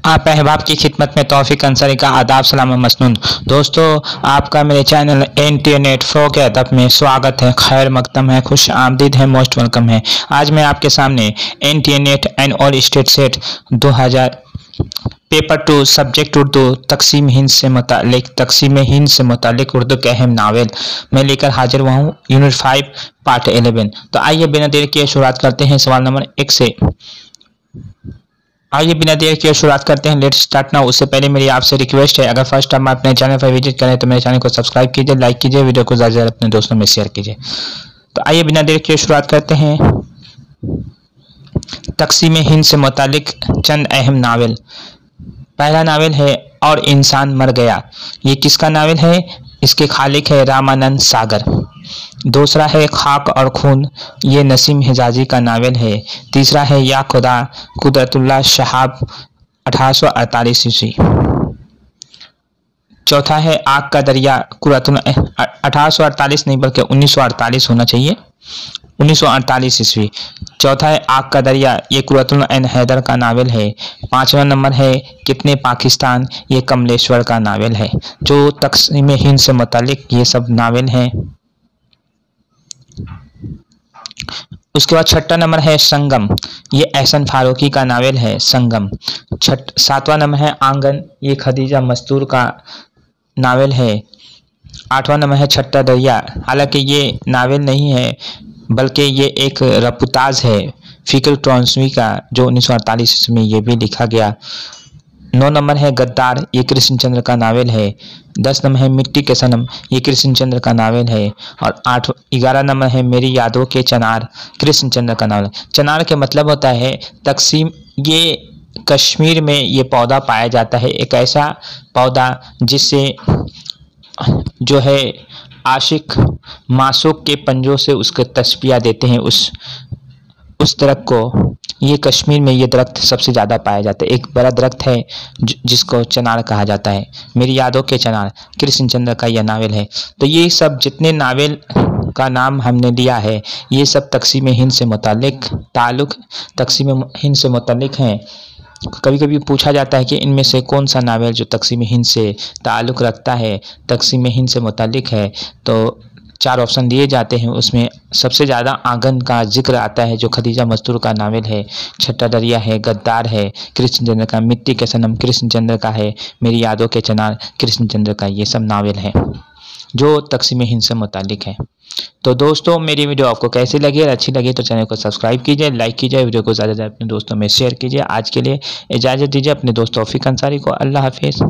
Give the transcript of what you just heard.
आप अहबाब की खिदमत में तौफीक अंसारी का आदाब सलाम मसनून। दोस्तों, आपका मेरे चैनल इंटरनेट फ्रो के अदब में स्वागत है, खैर मकदम है, खुश आमदीद है, मोस्ट वेलकम है। आज मैं आपके सामने internet and all state set 2000 paper 2 subject Urdu तकसीम हिंद से मुतालिक उर्दू के अहम नावल मैं लेकर हाजिर हुआ हूँ, यूनिट 5 पार्ट 11। तो आइए बिना देर किए शुरुआत करते हैं सवाल नंबर 1 से। Let's start now. उससे पहले मेरी आपसे रिक्वेस्ट है, अगर फर्स्ट टाइम आप अपने चैनल पर विजिट करें तो मेरे चैनल को सब्सक्राइब कीजिए, लाइक कीजिए, वीडियो को ज़्यादा से ज़्यादा अपने दोस्तों में शेयर कीजिए। तो आइए बिना देर किए शुरुआत करते हैं। तकसीम हिंद से मुतालिक चंद अहम नावल। पहला नावल है और इंसान मर गया। ये किसका नावल है? इसके खालिक है रामानंद सागर। दूसरा है खाक और खून, ये नसीम हिजाजी का नावल है। तीसरा है या खुदा, कुदरतुल्लाह शहाब 1848 ईस्वी। चौथा है आग का दरिया, 1848 नहीं बल्कि 1948 होना चाहिए, 1948 ईस्वी। चौथा है आग का दरिया, ये कुर्रतुल-ऐन हैदर का नावल है। पांचवा नंबर है कितने पाकिस्तान, ये कमलेश्वर का नावल है। जो तकसीम हिंद से मुतालिक ये सब नावल हैं। उसके बाद छठा नंबर है संगम, ये एहसन फारूकी का नावल है संगम। सातवां नंबर है आंगन, ये खदीजा मस्तूर का नावल है। आठवां नंबर है छठा दरिया, हालांकि ये नावल नहीं है बल्कि ये एक रपुताज है फिक्र ट्रांसवी का, जो 1948 में ये भी लिखा गया। 9 नंबर है गद्दार, ये कृष्णचंद्र का नावल है। 10 नंबर है मिट्टी के सनम, ये कृष्णचंद्र का नावल है। और 11 नंबर है मेरी यादों के चनार, कृष्णचंद्र का नावल। चनार के मतलब होता है तकसीम, ये कश्मीर में ये पौधा पाया जाता है, एक ऐसा पौधा जिससे जो है आशिक मासूक के पंजों से उसको तस्बिया देते हैं उस दरख्त को। ये कश्मीर में ये दरख्त सबसे ज़्यादा पाया जाता है, एक बड़ा दरख्त है जिसको चनार कहा जाता है। मेरी यादों के चनार, कृष्णचंद्र का यह नावल है। तो ये सब जितने नावल का नाम हमने लिया है ये सब तकसीम हिंद से मुतालिक हैं। कभी कभी पूछा जाता है कि इनमें से कौन सा नावल जो तकसीम हिंद से ताल्लुक़ रखता है, तकसीम हिंद से मुतालिक है। तो 4 ऑप्शन दिए जाते हैं, उसमें सबसे ज़्यादा आंगन का जिक्र आता है जो खदीजा मस्तूर का नावल है। छठा दरिया है, गद्दार है कृष्णचंद्र का, मिट्टी के सनम कृष्णचंद्र का है, मेरी यादों के चनार कृष्णचंद्र का, ये सब नावल हैं जो तकसीम हिंद से मुतालिक है। तो दोस्तों, मेरी वीडियो आपको कैसी लगी? और अच्छी लगी तो चैनल को सब्सक्राइब कीजिए, लाइक कीजिए, वीडियो को ज़्यादा से ज़्यादा अपने दोस्तों में शेयर कीजिए। आज के लिए इजाज़त दीजिए अपने दोस्त तौफीक अंसारी को। अल्लाह हाफिज़।